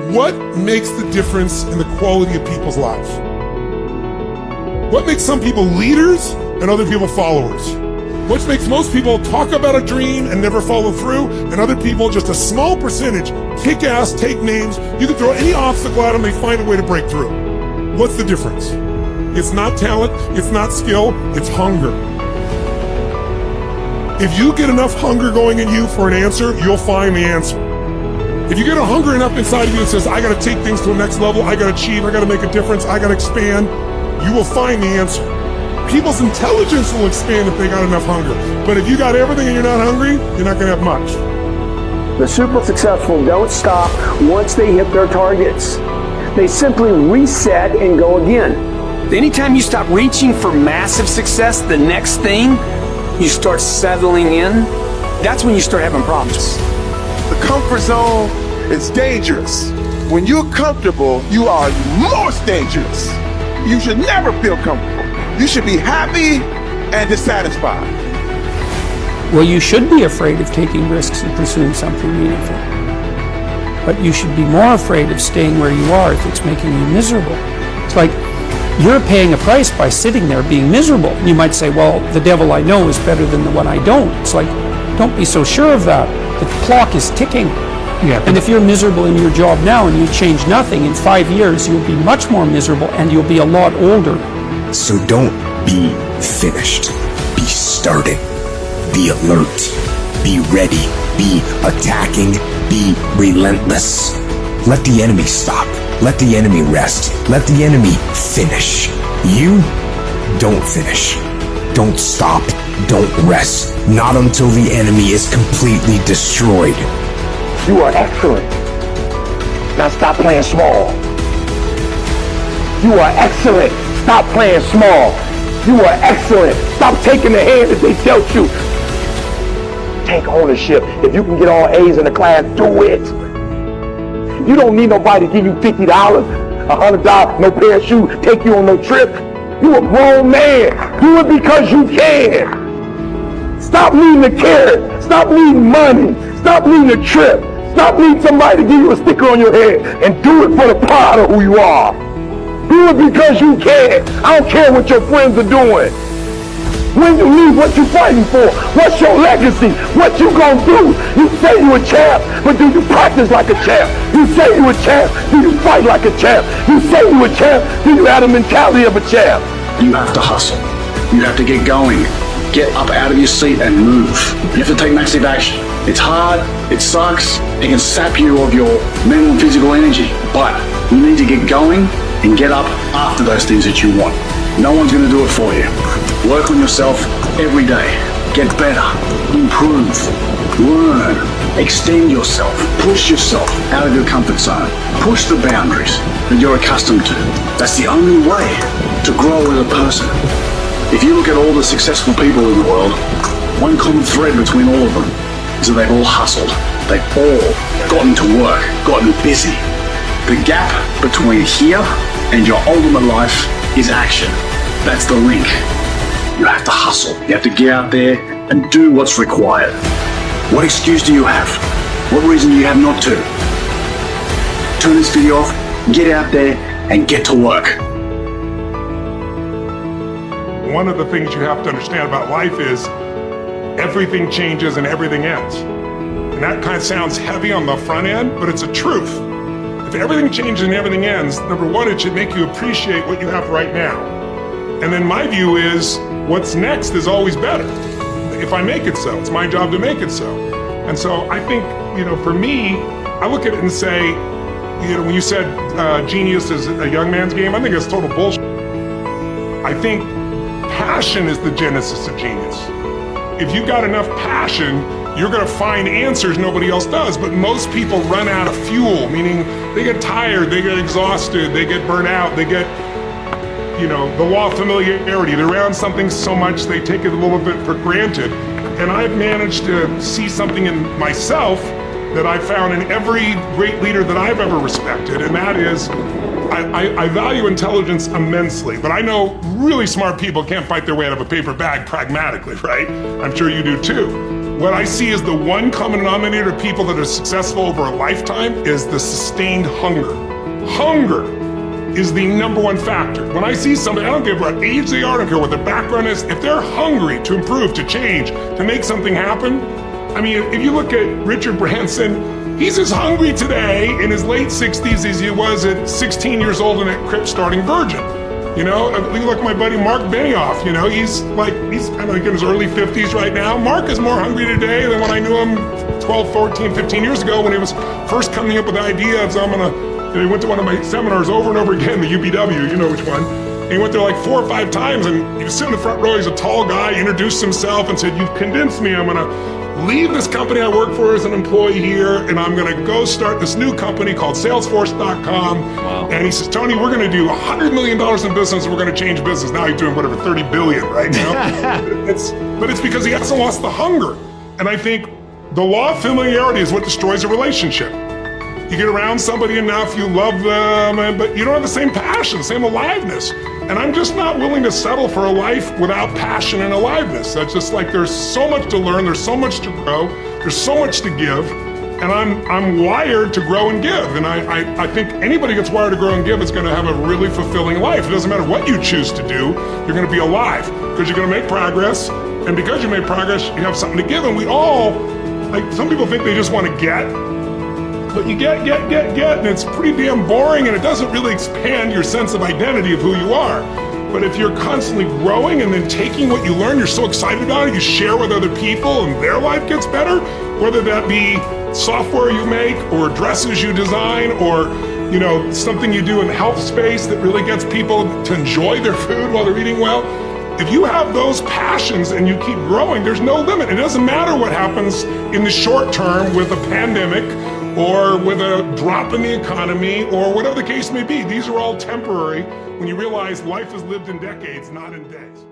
What makes the difference in the quality of people's lives? What makes some people leaders and other people followers? What makes most people talk about a dream and never follow through, and other people, just a small percentage, kick ass, take names. You can throw any obstacle at them, they find a way to break through. What's the difference? It's not talent, it's not skill, it's hunger. If you get enough hunger going in you for an answer, you'll find the answer. If you get a hunger enough inside of you that says, I gotta take things to the next level, I gotta achieve, I gotta make a difference, I gotta expand, you will find the answer. People's intelligence will expand if they got enough hunger. But if you got everything and you're not hungry, you're not gonna have much. The super successful don't stop once they hit their targets. They simply reset and go again. Anytime you stop reaching for massive success, the next thing, you start settling in, that's when you start having problems. The comfort zone is dangerous. When you're comfortable, you are most dangerous. You should never feel comfortable. You should be happy and dissatisfied. Well, you should be afraid of taking risks and pursuing something meaningful. But you should be more afraid of staying where you are if it's making you miserable. It's like you're paying a price by sitting there being miserable. You might say, well, the devil I know is better than the one I don't. It's like, don't be so sure of that. The clock is ticking. Yeah, and if you're miserable in your job now and you change nothing, in 5 years you'll be much more miserable and you'll be a lot older. So don't be finished. Be starting. Be alert. Be ready. Be attacking. Be relentless. Let the enemy stop. Let the enemy rest. Let the enemy finish. You don't finish. Don't stop. Don't rest. Not until the enemy is completely destroyed. You are excellent. Now stop playing small. You are excellent. Stop playing small. You are excellent. Stop taking the hand that they dealt you. Take ownership. If you can get all A's in the class, do it. You don't need nobody to give you $50, $100, no pair of shoes, take you on no trip. You a grown man. Do it because you can. Stop needing a carrot. Stop needing money. Stop needing a trip. Stop needing somebody to give you a sticker on your head, and do it for the pride of who you are. Do it because you can. I don't care what your friends are doing. When you leave, what you fighting for? What's your legacy? What you gonna do? You say you a champ, but do you practice like a champ? You say you a champ, do you fight like a champ? You say you a champ, do you have the mentality of a champ? You have to hustle. You have to get going. Get up out of your seat and move. You have to take massive action. It's hard, it sucks, it can sap you of your mental and physical energy, but you need to get going and get up after those things that you want. No one's going to do it for you. Work on yourself every day. Get better, improve, learn, extend yourself, push yourself out of your comfort zone, push the boundaries that you're accustomed to. That's the only way to grow as a person. If you look at all the successful people in the world, one common thread between all of them is that they've all hustled. They've all gotten to work, gotten busy. The gap between here and your ultimate life is action. That's the link. You have to hustle. You have to get out there and do what's required. What excuse do you have? What reason do you have not to? Turn this video off, get out there, and get to work. One of the things you have to understand about life is everything changes and everything ends. And that kind of sounds heavy on the front end, but it's a truth. If everything changes and everything ends, number one, it should make you appreciate what you have right now. And then my view is, what's next is always better. If I make it so, it's my job to make it so. And so I think, for me, I look at it and say, when you said genius is a young man's game, I think that's total bullshit. I think passion is the genesis of genius. If you've got enough passion, you're gonna find answers nobody else does, but most people run out of fuel, meaning they get tired, they get exhausted, they get burnt out, they get, the law of familiarity. They're around something so much they take it a little bit for granted. And I've managed to see something in myself that I found in every great leader that I've ever respected, and that is, I value intelligence immensely, but I know really smart people can't fight their way out of a paper bag pragmatically, right? I'm sure you do too. what I see as the one common denominator of people that are successful over a lifetime is the sustained hunger. Hunger is the number one factor. When I see somebody, I don't care what age they are, I don't care what their background is, if they're hungry to improve, to change, to make something happen. I mean, if you look at Richard Branson, he's as hungry today in his late 60s as he was at 16 years old in that crypt starting Virgin. You know, you look at my buddy Mark Benioff, you know, he's I don't know, in his early 50s right now. Mark is more hungry today than when I knew him 12, 14, 15 years ago when he was first coming up with the idea of, he went to one of my seminars over and over again, the UBW, you know which one. And he went there like 4 or 5 times, and he was sitting in the front row. He's a tall guy, introduced himself and said, "You've convinced me. I'm going to leave this company I work for as an employee here, and I'm going to go start this new company called Salesforce.com." Wow. And he says, "Tony, we're going to do $100 million in business, and we're going to change business." Now he's doing whatever, 30 billion right now. But it's because he hasn't lost the hunger. And I think the law of familiarity is what destroys a relationship. You get around somebody enough, you love them, but you don't have the same passion, same aliveness. And I'm just not willing to settle for a life without passion and aliveness. That's just like, there's so much to learn, there's so much to grow, there's so much to give, and I'm wired to grow and give. And I think anybody gets wired to grow and give is gonna have a really fulfilling life. It doesn't matter what you choose to do, you're gonna be alive, because you're gonna make progress, and because you make progress, you have something to give. And we all, like, some people think they just wanna get, but you get, and it's pretty damn boring, and it doesn't really expand your sense of identity of who you are. But if you're constantly growing and then taking what you learn, you're so excited about it, you share with other people and their life gets better, whether that be software you make or dresses you design or, you know, something you do in the health space that really gets people to enjoy their food while they're eating well. If you have those passions and you keep growing, there's no limit. It doesn't matter what happens in the short term with a pandemic or with a drop in the economy or whatever the case may be. These are all temporary when you realize life is lived in decades, not in days.